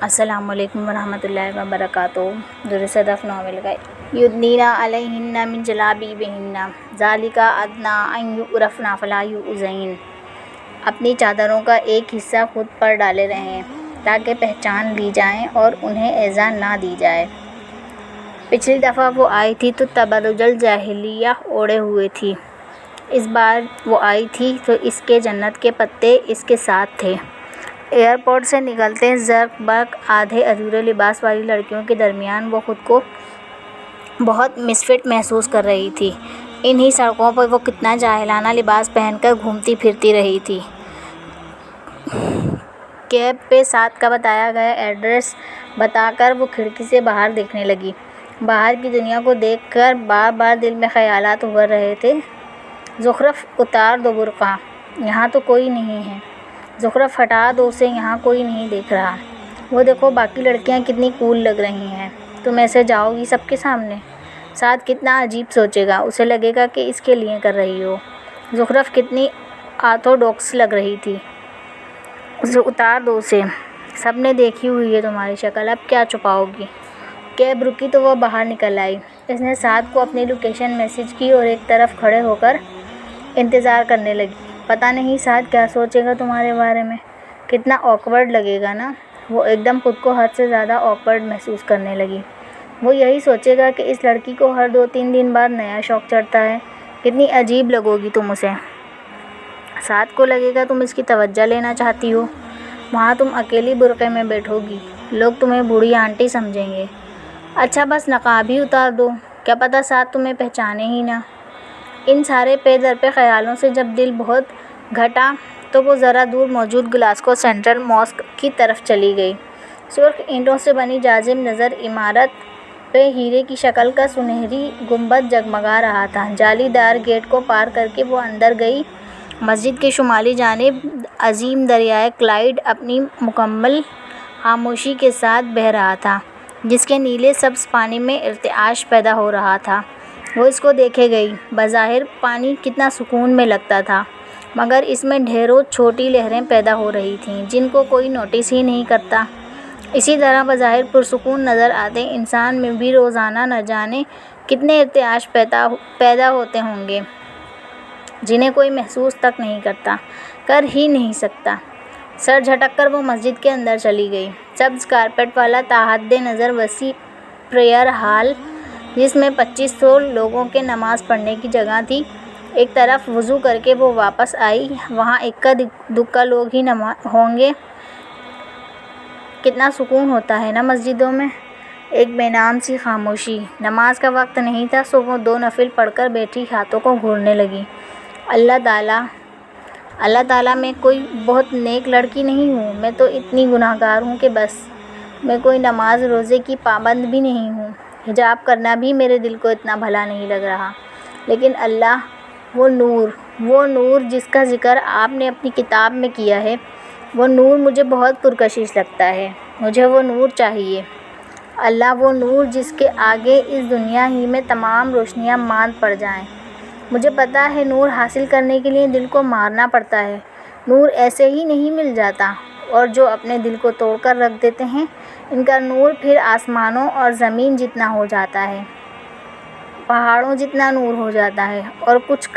السلام علیکم ورحمۃ اللہ وبرکاتہ۔ در صدف ناول کا یدنین علیہن من جلابیبہن ذالک ادنیٰ ان یعرفن فلا یؤذین۔ اپنی چادروں کا ایک حصہ خود پر ڈالے رہیں تاکہ پہچان لی جائیں اور انہیں ایذا نہ دی جائے۔ پچھلی دفعہ وہ آئی تھی تو تبرج الجاہلیہ اوڑھے ہوئے تھی، اس بار وہ آئی تھی تو اس کے جنت کے پتے اس کے ساتھ تھے۔ ایئرپورٹ سے نکلتے زرق برق آدھے ادھورے لباس والی لڑکیوں کے درمیان وہ خود کو بہت مسفٹ محسوس کر رہی تھی۔ انہی سڑکوں پر وہ کتنا جاہلانہ لباس پہن کر گھومتی پھرتی رہی تھی۔ کیب پہ ساتھ کا بتایا گیا ایڈریس بتا کر وہ کھڑکی سے باہر دیکھنے لگی۔ باہر کی دنیا کو دیکھ کر بار بار دل میں خیالات ابھر رہے تھے۔ زخرف اتار دو برقع، یہاں تو کوئی نہیں ہے۔ زخرف ہٹا دو اسے، یہاں کوئی نہیں دیکھ رہا۔ وہ دیکھو باقی لڑکیاں کتنی کول لگ رہی ہیں، تم ایسے جاؤ گی سب کے سامنے؟ ساتھ کتنا عجیب سوچے گا، اسے لگے گا کہ اس کے لیے کر رہی ہو۔ زخرف کتنی آرتھوڈوکس لگ رہی تھی۔ اسے اتار دو اسے، سب نے دیکھی ہوئی ہے تمہاری شکل، اب کیا چھپاؤ گی؟ کیب رکی تو وہ باہر نکل آئی۔ اس نے ساتھ کو اپنی لوکیشن میسج کی اور ایک طرف کھڑے ہو کر انتظار کرنے لگی۔ پتہ نہیں ساتھ کیا سوچے گا تمہارے بارے میں، کتنا آکورڈ لگے گا نا۔ وہ ایک دم خود کو حد سے زیادہ آکورڈ محسوس کرنے لگی۔ وہ یہی سوچے گا کہ اس لڑکی کو ہر 2-3 دن بعد نیا شوق چڑھتا ہے، کتنی عجیب لگو گی تم اسے۔ ساتھ کو لگے گا تم اس کی توجہ لینا چاہتی ہو۔ وہاں تم اکیلی برقعے میں بیٹھو گی، لوگ تمہیں بوڑھی آنٹی سمجھیں گے۔ اچھا بس نقاب ہی اتار دو، کیا پتہ ساتھ تمہیں پہچانے ہی نہ۔ ان سارے پے در پہ خیالوں سے جب دل بہت گھٹا تو وہ ذرا دور موجود گلاسکو سینٹرل ماسک کی طرف چلی گئی۔ سرخ اینٹوں سے بنی جازم نظر عمارت پہ ہیرے کی شکل کا سنہری گنبد جگمگا رہا تھا۔ جالی دار گیٹ کو پار کر کے وہ اندر گئی۔ مسجد کے شمالی جانب عظیم دریائے کلائیڈ اپنی مکمل خاموشی کے ساتھ بہہ رہا تھا، جس کے نیلے سبز پانی میں ارتعاش پیدا ہو رہا تھا۔ وہ اس کو دیکھے گئی۔ بظاہر پانی کتنا سکون میں لگتا تھا، مگر اس میں ڈھیروں چھوٹی لہریں پیدا ہو رہی تھیں جن کو کوئی نوٹس ہی نہیں کرتا۔ اسی طرح بظاہر پرسکون نظر آتے انسان میں بھی روزانہ نہ جانے کتنے ارتعاش پیدا ہوتے ہوں گے، جنہیں کوئی محسوس تک نہیں کرتا، کر ہی نہیں سکتا۔ سر جھٹک کر وہ مسجد کے اندر چلی گئی۔ سبز کارپیٹ والا تاحد نظر وسیع پریئر ہال، جس میں 2500 لوگوں کے نماز پڑھنے کی جگہ تھی، ایک طرف وضو کر کے وہ واپس آئی۔ وہاں اکا دکا لوگ ہی ہوں گے۔ کتنا سکون ہوتا ہے نا مسجدوں میں، ایک بے نام سی خاموشی۔ نماز کا وقت نہیں تھا سو وہ 2 نفل پڑھ کر بیٹھی ہاتھوں کو گھورنے لگی۔ اللہ تعالیٰ میں کوئی بہت نیک لڑکی نہیں ہوں، میں تو اتنی گناہگار ہوں کہ بس۔ میں کوئی نماز روزے کی پابند بھی نہیں ہوں، حجاب کرنا بھی میرے دل کو اتنا بھلا نہیں لگ رہا، لیکن اللہ، وہ نور جس کا ذکر آپ نے اپنی کتاب میں کیا ہے، وہ نور مجھے بہت پرکشش لگتا ہے۔ مجھے وہ نور چاہیے۔ اللہ، وہ نور جس کے آگے اس دنیا ہی میں تمام روشنیاں ماند پڑ جائیں۔ مجھے پتہ ہے نور حاصل کرنے کے لیے دل کو مارنا پڑتا ہے، نور ایسے ہی نہیں مل جاتا، اور جو اپنے دل کو توڑ کر رکھ دیتے ہیں ان کا نور پھر آسمانوں اور زمین جتنا ہو جاتا ہے، پہاڑوں جتنا نور ہو جاتا ہے، اور کچھ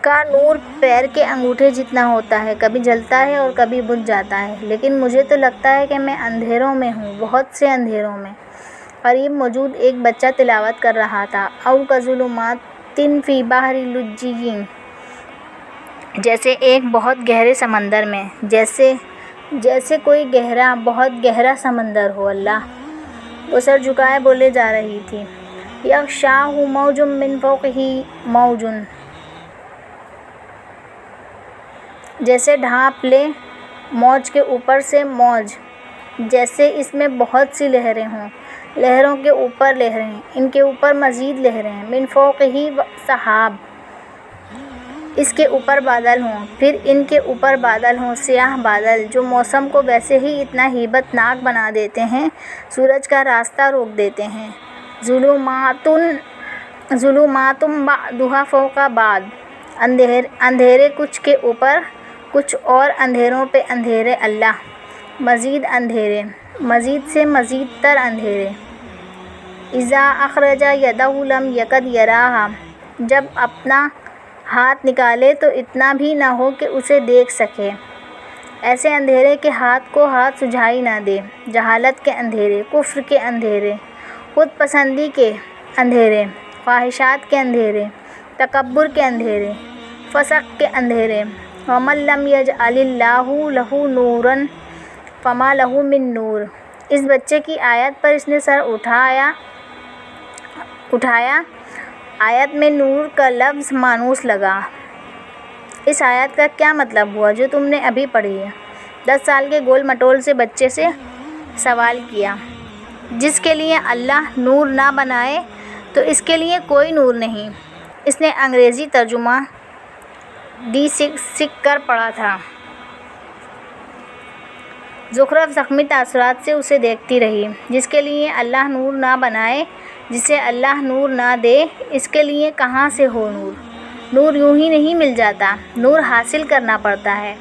کا نور پیر کے انگوٹھے جتنا ہوتا ہے، کبھی جلتا ہے اور کبھی بجھ جاتا ہے۔ لیکن مجھے تو لگتا ہے کہ میں اندھیروں میں ہوں، بہت سے اندھیروں میں۔ قریب موجود ایک بچہ تلاوت کر رہا تھا، او کظلمات فی بحر لجی، جیسے ایک بہت گہرے سمندر میں، جیسے کوئی بہت گہرا سمندر ہو۔ اللہ، وہ سر جھکائے بولے جا رہی تھی، یغشاہ موج من فوقہ موج، جیسے ڈھانپ لے موج کے اوپر سے موج، جیسے اس میں بہت سی لہریں ہوں، لہروں کے اوپر لہریں، ان کے اوپر مزید لہریں، من فوقہ سحاب، اس کے اوپر بادل ہوں، پھر ان کے اوپر بادل ہوں، سیاہ بادل جو موسم کو ویسے ہی اتنا ہیبت ناک بنا دیتے ہیں، سورج کا راستہ روک دیتے ہیں۔ ظلمات بعضها فوق بعض، اندھیرے کچھ کے اوپر کچھ اور اندھیروں پہ اندھیرے۔ اللہ، مزید اندھیرے، مزید سے مزید تر اندھیرے۔ اذا اخرج یدہ لم یکد یراھا، جب اپنا ہاتھ نکالے تو اتنا بھی نہ ہو کہ اسے دیکھ سکے۔ ایسے اندھیرے کہ ہاتھ کو ہاتھ سجھائی نہ دے۔ جہالت کے اندھیرے، کفر کے اندھیرے، خود پسندی کے اندھیرے، خواہشات کے اندھیرے، تکبر کے اندھیرے، فسق کے اندھیرے۔ وَمَن لَّمْ يَجْعَلِ اللَّهُ لَهُ نُورًا فَمَا لَهُ مِن نُور۔ اس بچے کی آیت پر اس نے سر اٹھایا۔ آیت میں نور کا لفظ مانوس لگا۔ اس آیت کا کیا مطلب ہوا جو تم نے ابھی پڑھی ہے؟ 10 سال کے گول مٹول سے بچے سے سوال کیا۔ جس کے لیے اللہ نور نہ بنائے تو اس کے لیے کوئی نور نہیں۔ اس نے انگریزی ترجمہ سیکھ کر پڑھا تھا۔ زخرف زخمی تاثرات سے اسے دیکھتی رہی۔ جس کے لیے اللہ نور نہ بنائے، جسے اللہ نور نہ دے، اس کے لیے کہاں سے ہو نور؟ نور یوں ہی نہیں مل جاتا، نور حاصل کرنا پڑتا ہے،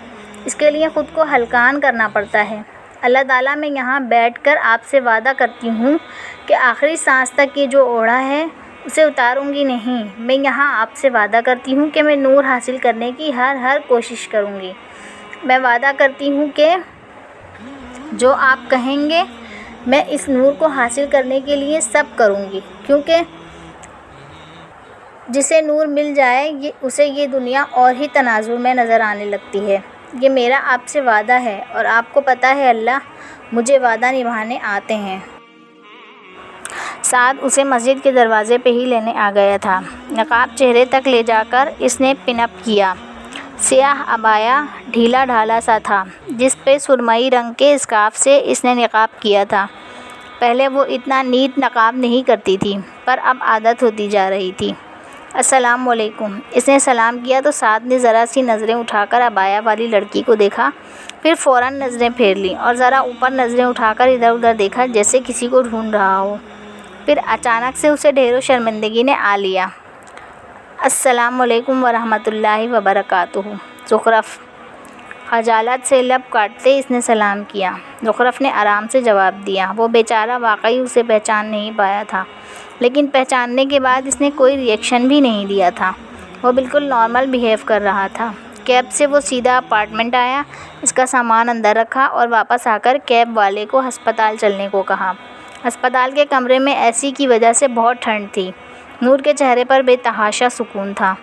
اس کے لیے خود کو ہلکان کرنا پڑتا ہے۔ اللہ تعالیٰ میں یہاں بیٹھ کر آپ سے وعدہ کرتی ہوں کہ آخری سانس تک یہ جو اوڑھا ہے اسے اتاروں گی نہیں۔ میں یہاں آپ سے وعدہ کرتی ہوں کہ میں نور حاصل کرنے کی ہر کوشش کروں گی۔ میں وعدہ کرتی ہوں کہ جو آپ کہیں گے میں اس نور کو حاصل کرنے کے لیے سب کروں گی، کیونکہ جسے نور مل جائے اسے یہ دنیا اور ہی تناظر میں نظر آنے لگتی ہے۔ یہ میرا آپ سے وعدہ ہے اور آپ کو پتہ ہے اللہ مجھے وعدہ نبھانے آتے ہیں۔ سعد اسے مسجد کے دروازے پہ ہی لینے آ گیا تھا۔ نقاب چہرے تک لے جا کر اس نے پن اپ کیا۔ سیاہ عبایا ڈھیلا ڈھالا سا تھا جس پہ سرمئی رنگ کے اسکارف سے اس نے نقاب کیا تھا۔ پہلے وہ اتنا نیٹ نقاب نہیں کرتی تھی پر اب عادت ہوتی جا رہی تھی۔ السلام علیکم، اس نے سلام کیا تو سعد نے ذرا سی نظریں اٹھا کر عبایا والی لڑکی کو دیکھا، پھر فوراً نظریں پھیر لیں اور ذرا اوپر نظریں اٹھا کر ادھر ادھر دیکھا جیسے کسی کو ڈھونڈ رہا ہو۔ پھر اچانک سے اسے ڈھیر و شرمندگی نے آ لیا۔ السلام علیکم ورحمۃ اللہ وبرکاتہ۔ زخرف، خجالت سے لب کاٹتے اس نے سلام کیا۔ زخرف نے آرام سے جواب دیا۔ وہ بیچارہ واقعی اسے پہچان نہیں پایا تھا، لیکن پہچاننے کے بعد اس نے کوئی ری ایکشن بھی نہیں دیا تھا۔ وہ بالکل نارمل بیہیو کر رہا تھا۔ کیب سے وہ سیدھا اپارٹمنٹ آیا، اس کا سامان اندر رکھا اور واپس آ کر کیب والے کو ہسپتال چلنے کو کہا۔ ہسپتال کے کمرے میں اے سی کی وجہ سے بہت ٹھنڈ تھی۔ نور کے چہرے پر بے تحاشا سکون تھا۔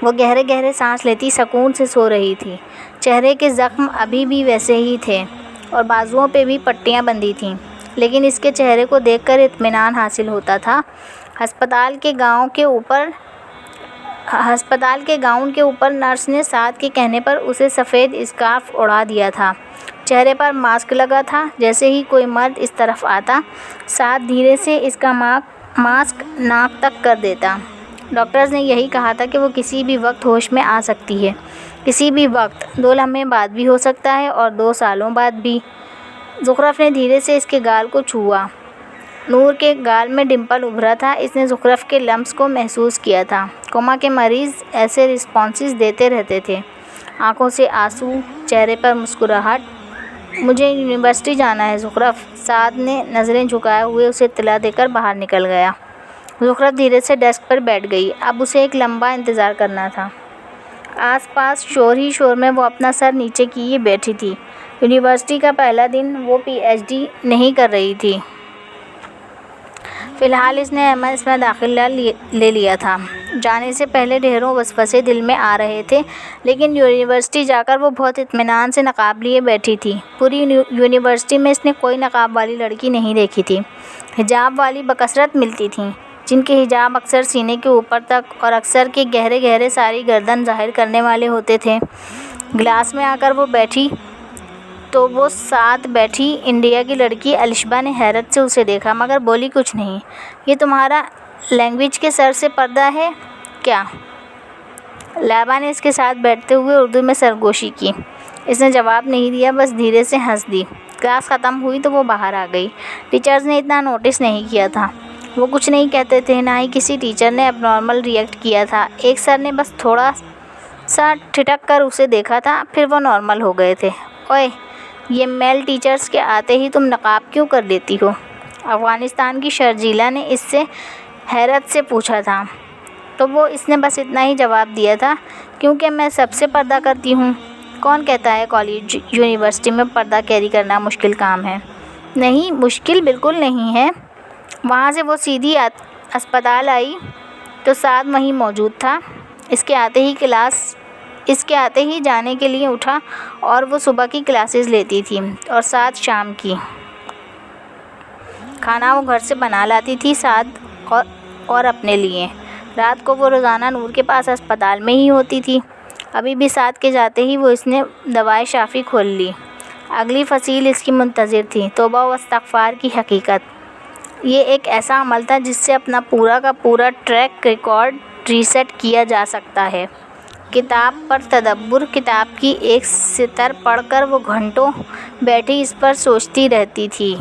وہ گہرے گہرے سانس لیتی سکون سے سو رہی تھی۔ چہرے کے زخم ابھی بھی ویسے ہی تھے اور بازوؤں پہ بھی پٹیاں بندھی تھیں، لیکن اس کے چہرے کو دیکھ کر اطمینان حاصل ہوتا تھا۔ ہسپتال کے گاؤن کے اوپر نرس نے سعد کے کہنے پر اسے سفید اسکارف اڑا دیا تھا۔ چہرے پر ماسک لگا تھا۔ جیسے ہی کوئی مرد اس طرف آتا، سعد دھیرے سے اس کا ماسک ناک تک کر دیتا۔ ڈاکٹرز نے یہی کہا تھا کہ وہ کسی بھی وقت ہوش میں آ سکتی ہے، کسی بھی وقت، 2 لمحے بعد بھی ہو سکتا ہے اور 2 سالوں بعد بھی۔ زخرف نے دھیرے سے اس کے گال کو چھوا۔ نور کے گال میں ڈمپل ابھرا تھا۔ اس نے زخرف کے لمس کو محسوس کیا تھا۔ کوما کے مریض ایسے رسپانسز دیتے رہتے تھے، آنکھوں سے آنسو، چہرے پر مسکراہٹ۔ مجھے یونیورسٹی جانا ہے زخرف، سعد نے نظریں جھکائے ہوئے اسے اطلاع دے کر باہر نکل گیا۔ زخرف دھیرے سے ڈیسک پر بیٹھ گئی۔ اب اسے ایک لمبا انتظار کرنا تھا۔ آس پاس شور ہی شور میں وہ اپنا سر نیچے کیے بیٹھی تھی۔ یونیورسٹی کا پہلا دن، وہ پی ایچ ڈی نہیں کر رہی تھی۔ فی الحال اس نے MS میں داخلہ لے لیا تھا۔ جانے سے پہلے ڈھیروں وسوسے دل میں آ رہے تھے، لیکن یونیورسٹی جا کر وہ بہت اطمینان سے نقاب لیے بیٹھی تھی۔ پوری یونیورسٹی میں اس نے کوئی نقاب والی لڑکی نہیں دیکھی تھی۔ حجاب والی بکثرت ملتی تھیں، جن کے حجاب اکثر سینے کے اوپر تک اور اکثر کے گہرے گہرے ساری گردن ظاہر کرنے والے ہوتے تھے۔ گلاس میں آ کر وہ بیٹھی تو وہ ساتھ بیٹھی انڈیا کی لڑکی الشبا نے حیرت سے اسے دیکھا مگر بولی کچھ نہیں۔ یہ تمہارا لینگویج کے سر سے پردہ ہے کیا؟ لائبہ نے اس کے ساتھ بیٹھتے ہوئے اردو میں سرگوشی کی۔ اس نے جواب نہیں دیا، بس دھیرے سے ہنس دی۔ کلاس ختم ہوئی تو وہ باہر آ گئی۔ ٹیچرز نے اتنا نوٹس نہیں کیا تھا۔ وہ کچھ نہیں کہتے تھے، نہ ہی کسی ٹیچر نے اب نارمل ریئیکٹ کیا تھا۔ ایک سر نے بس تھوڑا سا ٹھٹک کر اسے دیکھا تھا، پھر وہ نارمل ہو گئے تھے۔ اوئے یہ میل ٹیچرز کے آتے ہی تم نقاب کیوں کر دیتی ہو؟ افغانستان کی شرجیلا نے اس سے حیرت سے پوچھا تھا، تو اس نے بس اتنا ہی جواب دیا تھا، کیونکہ میں سب سے پردہ کرتی ہوں۔ کون کہتا ہے کالج یونیورسٹی میں پردہ کیری کرنا مشکل کام ہے؟ نہیں، مشکل بالکل نہیں ہے۔ وہاں سے وہ سیدھی اسپتال آئی تو سعد وہیں موجود تھا۔ اس کے آتے ہی جانے کے لیے اٹھا، اور وہ صبح کی کلاسز لیتی تھی اور سعد شام کی۔ کھانا وہ گھر سے بنا لاتی تھی، سعد اور اپنے لیے۔ رات کو وہ روزانہ نور کے پاس اسپتال میں ہی ہوتی تھی۔ ابھی بھی سعد کے جاتے ہی اس نے دوائے شافی کھول لی۔ اگلی فصیل اس کی منتظر تھی، توبہ و استغفار کی حقیقت۔ یہ ایک ایسا عمل تھا جس سے اپنا پورا کا پورا ٹریک ریکارڈ ریسیٹ کیا جا سکتا ہے۔ کتاب پر تدبر، کتاب کی ایک سطر پڑھ کر وہ گھنٹوں بیٹھی اس پر سوچتی رہتی تھی۔